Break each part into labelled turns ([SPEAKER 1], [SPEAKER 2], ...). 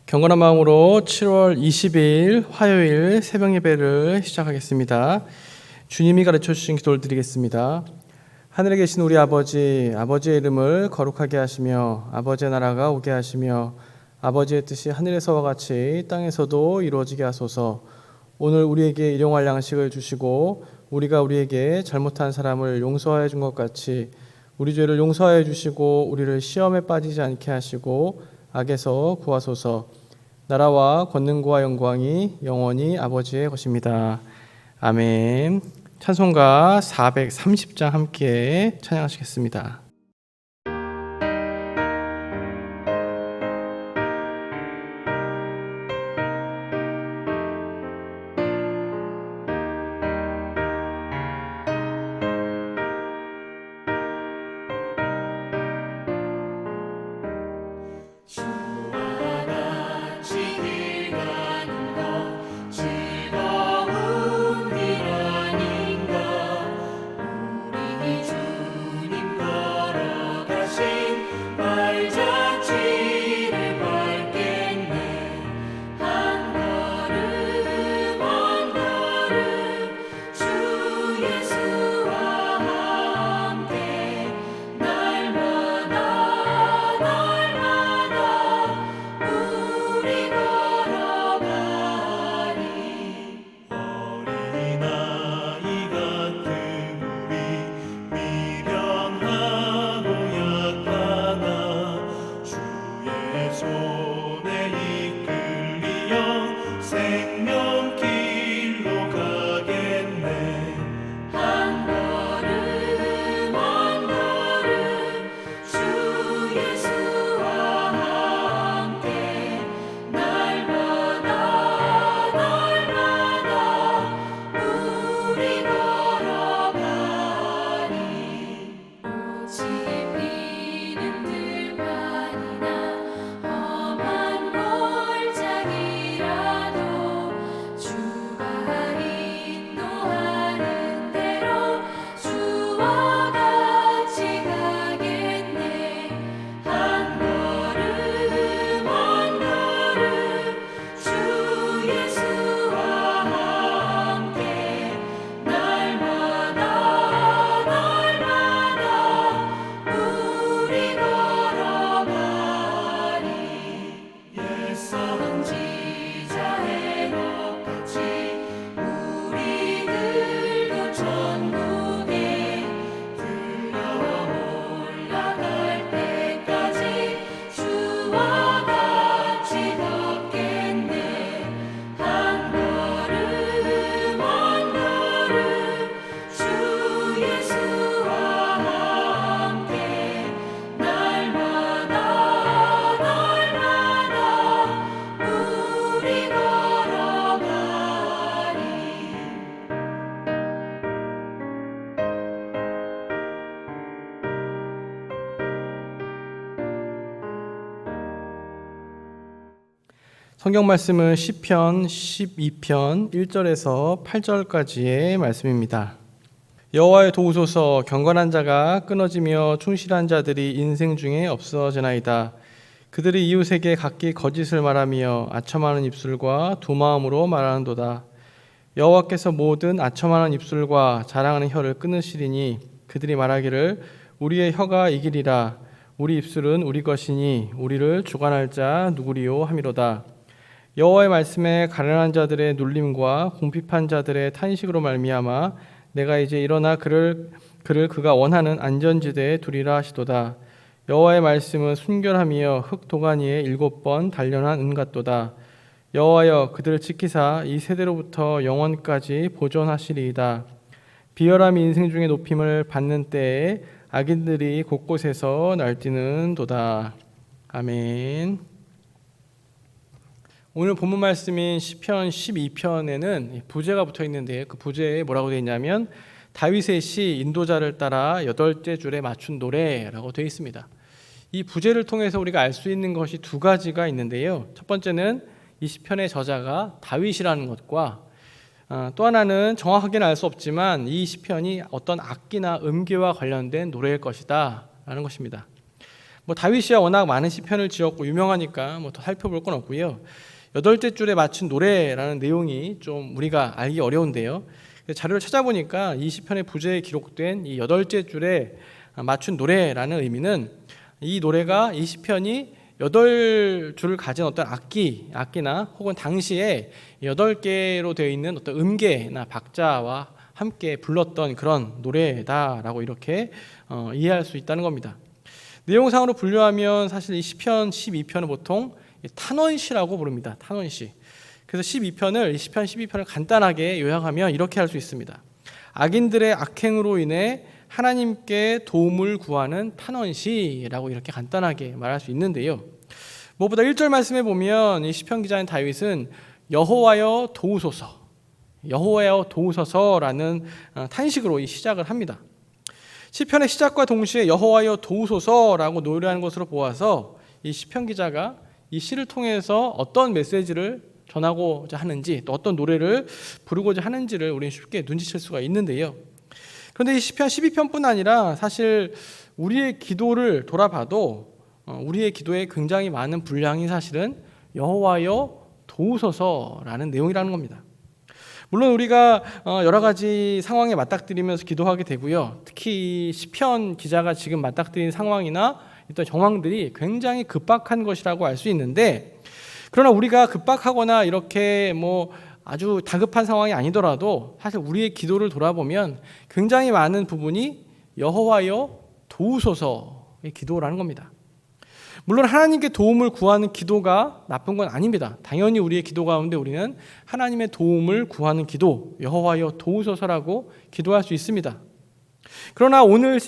[SPEAKER 1] 경건한 마음으로 7월 20일 화요일 새벽 예배를 시작하겠습니다. 주님이 가르쳐 주신 기도를 드리겠습니다. 하늘에 계신 우리 아버지, 아버지의 이름을 거룩하게 하시며 아버지의 나라가 오게 하시며 아버지의 뜻이 하늘에서와 같이 땅에서도 이루어지게 하소서. 오늘 우리에게 일용할 양식을 주시고 우리가 우리에게 잘못한 사람을 용서하여 준 것 같이 우리 죄를 용서하여 주시고 우리를 시험에 빠지지 않게 하시고 악에서 구하소서. 나라와 권능과 영광이 영원히 아버지의 것입니다. 아멘. 찬송가 430장 함께 찬양하시겠습니다. 성경 말씀은 시편 12편 1절에서 8절까지의 말씀입니다. 여호와의 도우소서. 경건한 자가 끊어지며 충실한 자들이 인생 중에 없어지나이다. 그들이 이웃에게 각기 거짓을 말하며 아첨하는 입술과 두 마음으로 말하는도다. 여호와께서 모든 아첨하는 입술과 자랑하는 혀를 끊으시리니 그들이 말하기를 우리의 혀가 이기리라. 우리 입술은 우리 것이니 우리를 주관할 자 누구리요 하미로다. 여호와의 말씀에 가련한 자들의 눌림과 궁핍한 자들의 탄식으로 말미암아 내가 이제 일어나 그를 그가 원하는 안전지대에 두리라 하시도다. 여호와의 말씀은 순결하며 흙 도가니에 7번 단련한 은 같도다. 여호와여, 그들을 지키사 이 세대로부터 영원까지 보존하시리이다. 비열함이 인생 중에 높임을 받는 때에 악인들이 곳곳에서 날뛰는도다. 아멘. 오늘 본문 말씀인 시편 12편에는 부제가 붙어 있는데 그 부제에 뭐라고 되어 있냐면 다윗의 시 인도자를 따라 8째 줄에 맞춘 노래라고 되어 있습니다. 이 부제를 통해서 우리가 알 수 있는 것이 두 가지가 있는데요. 첫 번째는 이 시편의 저자가 다윗이라는 것과 또 하나는 정확하게는 알 수 없지만 이 시편이 어떤 악기나 음계와 관련된 노래일 것이다 라는 것입니다. 다윗이야 워낙 많은 시편을 지었고 유명하니까 더 살펴볼 건 없고요. 8째 줄에 맞춘 노래라는 내용이 좀 우리가 알기 어려운데요. 자료를 찾아보니까 이 시편의 부제에 기록된 이 8째 줄에 맞춘 노래라는 의미는 이 노래가 이 시편이 8줄을 가진 어떤 악기나 혹은 당시에 8개로 되어 있는 어떤 음계나 박자와 함께 불렀던 그런 노래다라고 이렇게 이해할 수 있다는 겁니다. 내용상으로 분류하면 사실 이 시편 12편은 보통 탄원시라고 부릅니다. 탄원시. 그래서 12편을 시편 12편을 간단하게 요약하면 이렇게 할 수 있습니다. 악인들의 악행으로 인해 하나님께 도움을 구하는 탄원시라고 이렇게 간단하게 말할 수 있는데요. 무엇보다 1절 말씀에 보면 이 시편 기자인 다윗은 여호와여 도우소서, 여호와여 도우소서라는 탄식으로 이 시작을 합니다. 시편의 시작과 동시에 여호와여 도우소서라고 노래하는 것으로 보아서 이 시편 기자가 이 시를 통해서 어떤 메시지를 전하고자 하는지 또 어떤 노래를 부르고자 하는지를 우리는 쉽게 눈치챌 수가 있는데요. 그런데 이 시편 12편뿐 아니라 사실 우리의 기도를 돌아봐도 우리의 기도에 굉장히 많은 분량이 사실은 여호와여 도우소서라는 내용이라는 겁니다. 물론 우리가 여러 가지 상황에 맞닥뜨리면서 기도하게 되고요. 특히 시편 기자가 지금 맞닥뜨린 상황이나 어떤 정황들이 굉장히 급박한 것이라고 알 수 있는데, 그러나 우리가 급박하거나 이렇게 아주 다급한 상황이 아니더라도 사실 우리의 기도를 돌아보면 굉장히 많은 부분이 여호와여 도우소서의 기도라는 겁니다. 물론 하나님께 도움을 구하는 기도가 나쁜 건 아닙니다. 당연히 우리의 기도 가운데 우리는 하나님의 도움을 구하는 기도, 여호와여 도우소서라고 기도할 수 있습니다. 그러나 오늘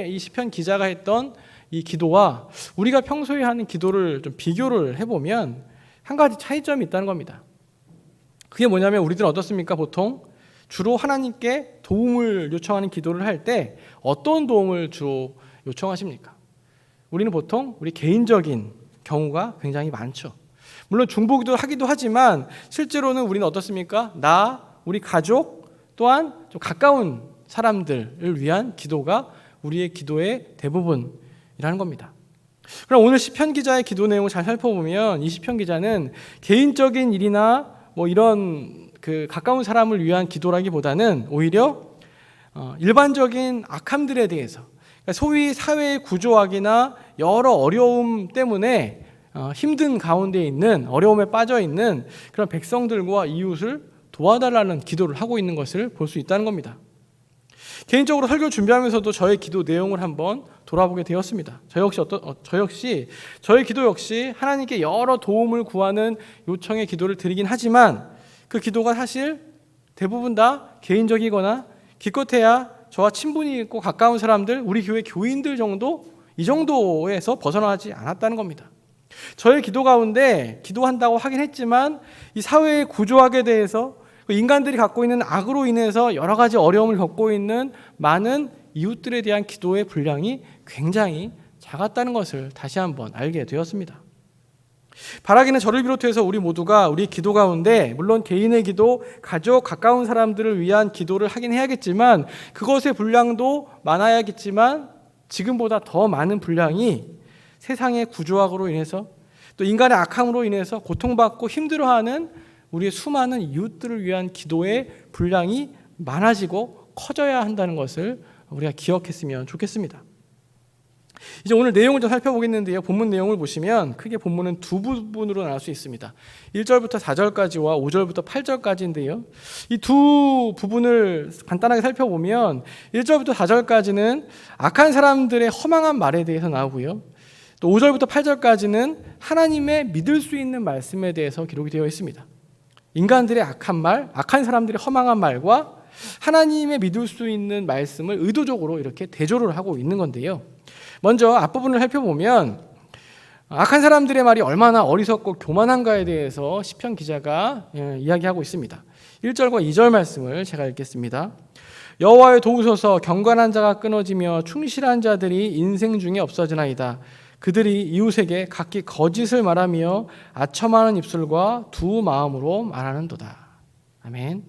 [SPEAKER 1] 이 시편 기자가 했던 이 기도와 우리가 평소에 하는 기도를 좀 비교를 해보면 한 가지 차이점이 있다는 겁니다. 그게 뭐냐면 우리들은 어떻습니까? 보통 주로 하나님께 도움을 요청하는 기도를 할 때 어떤 도움을 주로 요청하십니까? 우리는 보통 우리 개인적인 경우가 굉장히 많죠. 물론 중보기도 하기도 하지만 실제로는 우리는 어떻습니까? 우리 가족 또한 좀 가까운 사람들을 위한 기도가 우리의 기도의 대부분이라는 겁니다. 그럼 오늘 시편 기자의 기도 내용을 잘 살펴보면 이 시편 기자는 개인적인 일이나 이런 가까운 사람을 위한 기도라기보다는 오히려 일반적인 악함들에 대해서, 소위 사회의 구조악이나 여러 어려움 때문에 힘든 가운데 있는, 어려움에 빠져 있는 그런 백성들과 이웃을 도와달라는 기도를 하고 있는 것을 볼 수 있다는 겁니다. 개인적으로 설교 준비하면서도 저의 기도 내용을 한번 돌아보게 되었습니다. 저의 기도 역시 하나님께 여러 도움을 구하는 요청의 기도를 드리긴 하지만 그 기도가 사실 대부분 다 개인적이거나 기껏해야 저와 친분이 있고 가까운 사람들, 우리 교회 교인들 정도, 이 정도에서 벗어나지 않았다는 겁니다. 저의 기도 가운데 기도한다고 하긴 했지만 이 사회의 구조학에 대해서 인간들이 갖고 있는 악으로 인해서 여러 가지 어려움을 겪고 있는 많은 이웃들에 대한 기도의 분량이 굉장히 작았다는 것을 다시 한번 알게 되었습니다. 바라기는 저를 비롯해서 우리 모두가 우리 기도 가운데 물론 개인의 기도, 가족, 가까운 사람들을 위한 기도를 하긴 해야겠지만 그것의 분량도 많아야겠지만 지금보다 더 많은 분량이 세상의 구조학으로 인해서 또 인간의 악함으로 인해서 고통받고 힘들어하는 우리의 수많은 이웃들을 위한 기도의 분량이 많아지고 커져야 한다는 것을 우리가 기억했으면 좋겠습니다. 이제 오늘 내용을 좀 살펴보겠는데요. 본문 내용을 보시면 크게 본문은 두 부분으로 나눌 수 있습니다. 1절부터 4절까지와 5절부터 8절까지인데요. 이 두 부분을 간단하게 살펴보면 1절부터 4절까지는 악한 사람들의 허망한 말에 대해서 나오고요. 또 5절부터 8절까지는 하나님의 믿을 수 있는 말씀에 대해서 기록이 되어 있습니다. 인간들의 악한 말, 악한 사람들의 허망한 말과 하나님의 믿을 수 있는 말씀을 의도적으로 이렇게 대조를 하고 있는 건데요. 먼저 앞부분을 살펴보면 악한 사람들의 말이 얼마나 어리석고 교만한가에 대해서 시편 기자가 이야기하고 있습니다. 1절과 2절 말씀을 제가 읽겠습니다. 여호와여 도우소서, 경건한 자가 끊어지며 충실한 자들이 인생 중에 없어지나이다. 그들이 이웃에게 각기 거짓을 말하며 아첨하는 입술과 두 마음으로 말하는도다. 아멘.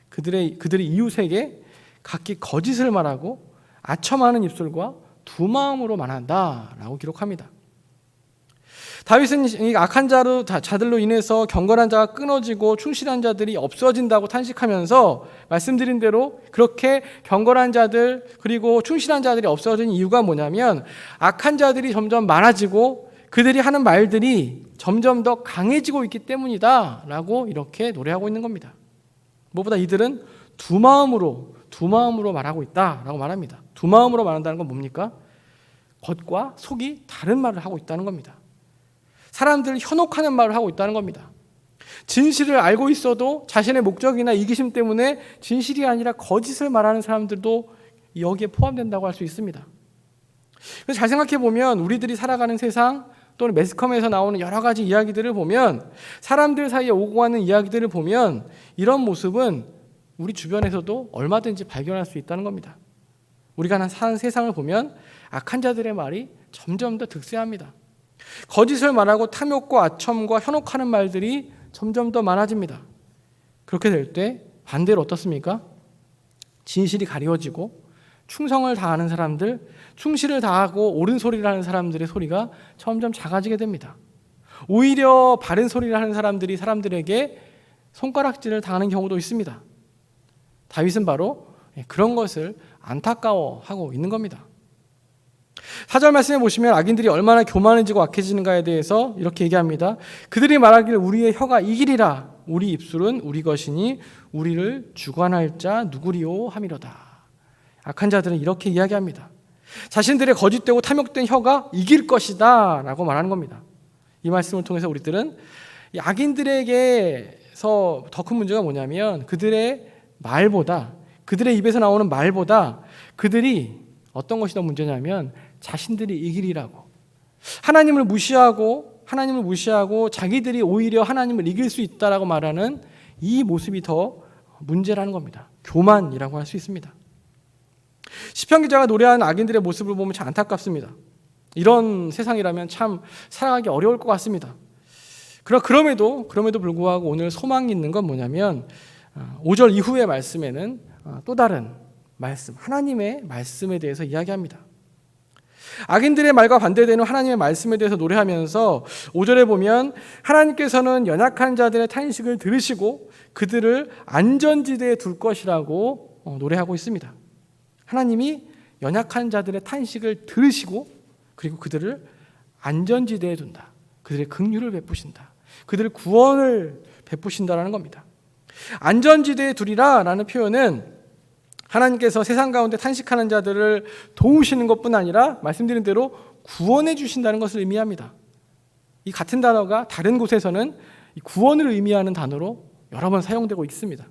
[SPEAKER 1] 그들이 이웃에게 각기 거짓을 말하고 아첨하는 입술과 두 마음으로 말한다라고 기록합니다. 다윗은 이 악한 자들로 인해서 경건한 자가 끊어지고 충실한 자들이 없어진다고 탄식하면서 말씀드린 대로 그렇게 경건한 자들 그리고 충실한 자들이 없어진 이유가 뭐냐면 악한 자들이 점점 많아지고 그들이 하는 말들이 점점 더 강해지고 있기 때문이다 라고 이렇게 노래하고 있는 겁니다. 무엇보다 이들은 두 마음으로 말하고 있다라고 말합니다. 두 마음으로 말한다는 건 뭡니까? 겉과 속이 다른 말을 하고 있다는 겁니다. 사람들을 현혹하는 말을 하고 있다는 겁니다. 진실을 알고 있어도 자신의 목적이나 이기심 때문에 진실이 아니라 거짓을 말하는 사람들도 여기에 포함된다고 할 수 있습니다. 그래서 잘 생각해 보면 우리들이 살아가는 세상 또는 매스컴에서 나오는 여러 가지 이야기들을 보면 사람들 사이에 오고 가는 이야기들을 보면 이런 모습은 우리 주변에서도 얼마든지 발견할 수 있다는 겁니다. 우리가 사는 세상을 보면 악한 자들의 말이 점점 더 득세합니다. 거짓을 말하고 탐욕과 아첨과 현혹하는 말들이 점점 더 많아집니다. 그렇게 될 때 반대로 어떻습니까? 진실이 가리워지고 충성을 다하는 사람들, 충실을 다하고 옳은 소리를 하는 사람들의 소리가 점점 작아지게 됩니다. 오히려 바른 소리를 하는 사람들이 사람들에게 손가락질을 당하는 경우도 있습니다. 다윗은 바로 그런 것을 안타까워하고 있는 겁니다. 4절 말씀에 보시면 악인들이 얼마나 교만해지고 악해지는가에 대해서 이렇게 얘기합니다. 그들이 말하기를 우리의 혀가 이기리라. 우리 입술은 우리 것이니 우리를 주관할 자 누구리요 함이로다. 악한 자들은 이렇게 이야기합니다. 자신들의 거짓되고 탐욕된 혀가 이길 것이다 라고 말하는 겁니다. 이 말씀을 통해서 우리들은 이 악인들에게서 더 큰 문제가 뭐냐면 그들의 말보다 그들의 입에서 나오는 말보다 그들이 어떤 것이 더 문제냐면 자신들이 이기리라고 하나님을 무시하고 자기들이 오히려 하나님을 이길 수 있다라고 말하는 이 모습이 더 문제라는 겁니다. 교만이라고 할 수 있습니다. 시편 기자가 노래하는 악인들의 모습을 보면 참 안타깝습니다. 이런 세상이라면 참 살아가기 어려울 것 같습니다. 그럼에도 불구하고 오늘 소망이 있는 건 뭐냐면 5절 이후의 말씀에는 또 다른 말씀, 하나님의 말씀에 대해서 이야기합니다. 악인들의 말과 반대되는 하나님의 말씀에 대해서 노래하면서 5절에 보면 하나님께서는 연약한 자들의 탄식을 들으시고 그들을 안전지대에 둘 것이라고 노래하고 있습니다. 하나님이 연약한 자들의 탄식을 들으시고 그리고 그들을 안전지대에 둔다. 그들의 긍휼을 베푸신다. 그들의 구원을 베푸신다라는 겁니다. 안전지대에 두리라 라는 표현은 하나님께서 세상 가운데 탄식하는 자들을 도우시는 것뿐 아니라 말씀드린 대로 구원해 주신다는 것을 의미합니다. 이 같은 단어가 다른 곳에서는 구원을 의미하는 단어로 여러 번 사용되고 있습니다.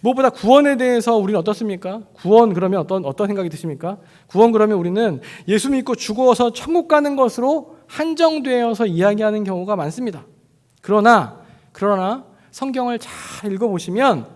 [SPEAKER 1] 무엇보다 구원에 대해서 우리는 어떻습니까? 구원 그러면 어떤 생각이 드십니까? 구원 그러면 우리는 예수 믿고 죽어서 천국 가는 것으로 한정되어서 이야기하는 경우가 많습니다. 그러나 성경을 잘 읽어보시면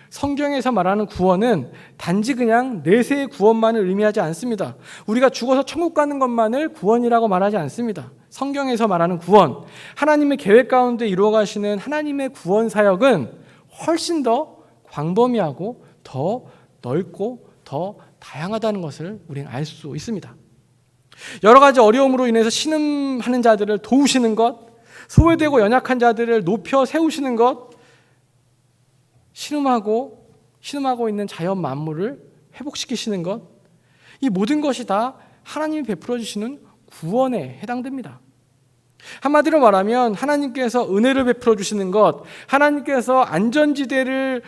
[SPEAKER 1] 성경에서 말하는 구원은 단지 그냥 내세의 구원만을 의미하지 않습니다. 우리가 죽어서 천국 가는 것만을 구원이라고 말하지 않습니다. 성경에서 말하는 구원, 하나님의 계획 가운데 이루어가시는 하나님의 구원 사역은 훨씬 더 광범위하고 더 넓고 더 다양하다는 것을 우리는 알 수 있습니다. 여러 가지 어려움으로 인해서 신음하는 자들을 도우시는 것, 소외되고 연약한 자들을 높여 세우시는 것, 신음하고 있는 자연 만물을 회복시키시는 것, 이 모든 것이 다 하나님이 베풀어 주시는 구원에 해당됩니다. 한마디로 말하면 하나님께서 은혜를 베풀어 주시는 것, 하나님께서 안전지대에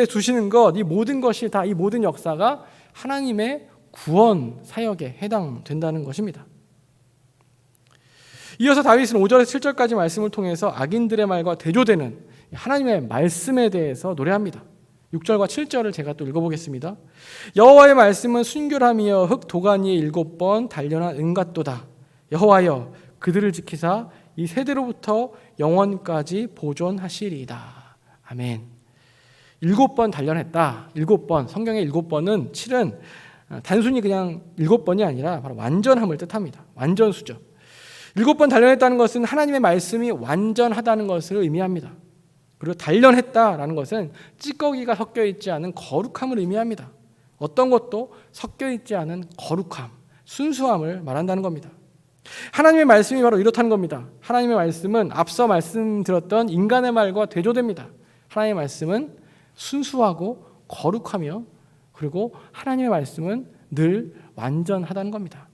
[SPEAKER 1] 두시는 것, 이 모든 것이 다 이 모든 역사가 하나님의 구원 사역에 해당된다는 것입니다. 이어서 다윗은 5절에서 7절까지 말씀을 통해서 악인들의 말과 대조되는 하나님의 말씀에 대해서 노래합니다. 6절과 7절을 제가 또 읽어보겠습니다. 여호와의 말씀은 순결함이여 흙 도가니에 7번 단련한 은같도다. 여호와여 그들을 지키사 이 세대로부터 영원까지 보존하시리이다. 아멘. 7번 단련했다. 7번, 성경의 7번은 7은 단순히 그냥 7번이 아니라 바로 완전함을 뜻합니다. 완전수죠. 7번 단련했다는 것은 하나님의 말씀이 완전하다는 것을 의미합니다. 그리고 단련했다라는 것은 찌꺼기가 섞여 있지 않은 거룩함을 의미합니다. 어떤 것도 섞여 있지 않은 거룩함, 순수함을 말한다는 겁니다. 하나님의 말씀이 바로 이렇다는 겁니다. 하나님의 말씀은 앞서 말씀드렸던 인간의 말과 대조됩니다. 하나님의 말씀은 순수하고 거룩하며 그리고 하나님의 말씀은 늘 완전하다는 겁니다.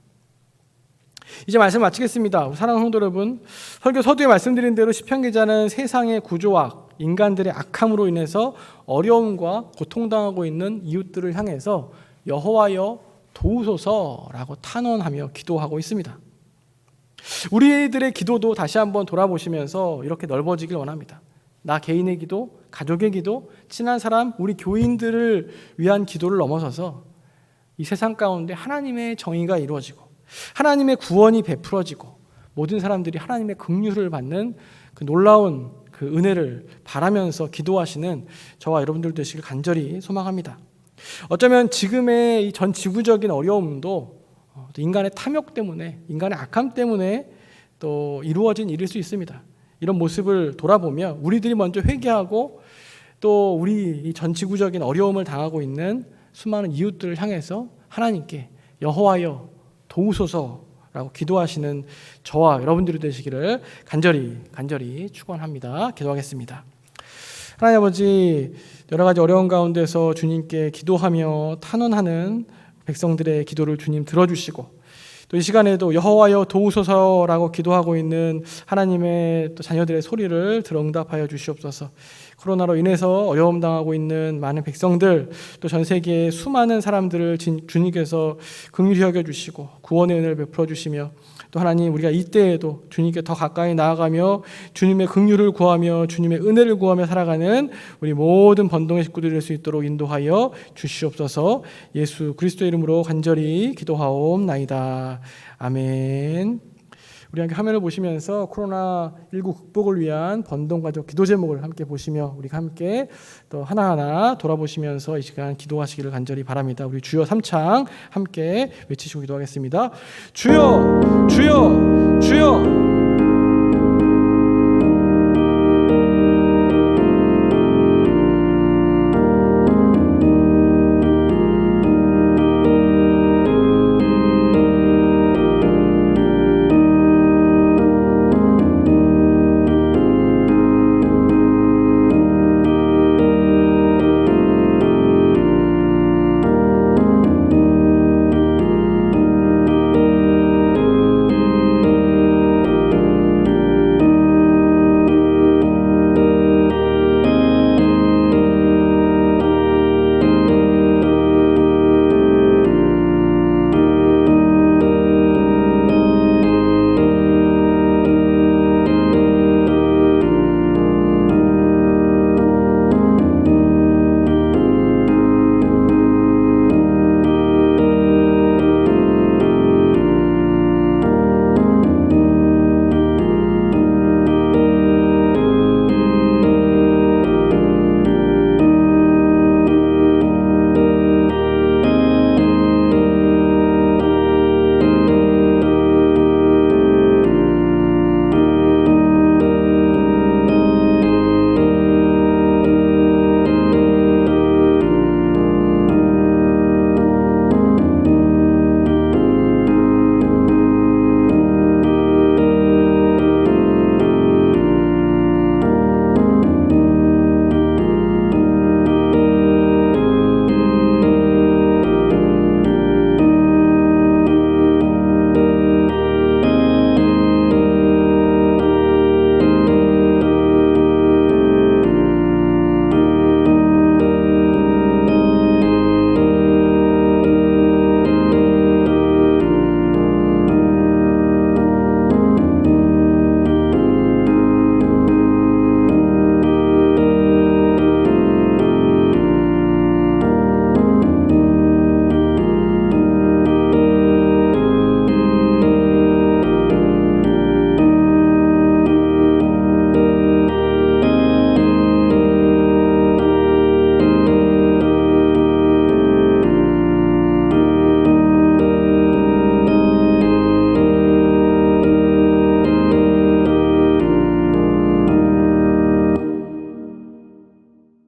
[SPEAKER 1] 이제 말씀 마치겠습니다. 사랑하는 성도 여러분, 설교 서두에 말씀드린 대로 시편 기자는 세상의 구조와 인간들의 악함으로 인해서 어려움과 고통당하고 있는 이웃들을 향해서 여호와여 도우소서라고 탄원하며 기도하고 있습니다. 우리들의 기도도 다시 한번 돌아보시면서 이렇게 넓어지길 원합니다. 나 개인의 기도, 가족의 기도, 친한 사람, 우리 교인들을 위한 기도를 넘어서서 이 세상 가운데 하나님의 정의가 이루어지고 하나님의 구원이 베풀어지고 모든 사람들이 하나님의 긍휼을 받는 그 놀라운 그 은혜를 바라면서 기도하시는 저와 여러분들 되시길 간절히 소망합니다. 어쩌면 지금의 이 전 지구적인 어려움도 인간의 탐욕 때문에, 인간의 악함 때문에 또 이루어진 일일 수 있습니다. 이런 모습을 돌아보며 우리들이 먼저 회개하고 또 우리 이 전 지구적인 어려움을 당하고 있는 수많은 이웃들을 향해서 하나님께 여호와여 도우소서라고 기도하시는 저와 여러분들이 되시기를 간절히 축원합니다. 기도하겠습니다. 하나님 아버지, 여러 가지 어려운 가운데서 주님께 기도하며 탄원하는 백성들의 기도를 주님 들어주시고 또 이 시간에도 여호와여 도우소서라고 기도하고 있는 하나님의 또 자녀들의 소리를 들어 응답하여 주시옵소서. 코로나로 인해서 어려움 당하고 있는 많은 백성들, 또 전 세계의 수많은 사람들을 주님께서 긍휼히 여겨 주시고 구원의 은혜를 베풀어 주시며 또 하나님, 우리가 이때에도 주님께 더 가까이 나아가며 주님의 긍휼을 구하며 주님의 은혜를 구하며 살아가는 우리 모든 번동의 식구들이 될 수 있도록 인도하여 주시옵소서. 예수 그리스도의 이름으로 간절히 기도하옵나이다. 아멘. 우리 함께 화면을 보시면서 코로나19 극복을 위한 번동가족 기도 제목을 함께 보시며 우리 함께 또 하나하나 돌아보시면서 이 시간 기도하시기를 간절히 바랍니다. 우리 주여 삼창 함께 외치시고 기도하겠습니다. 주여, 주여, 주여.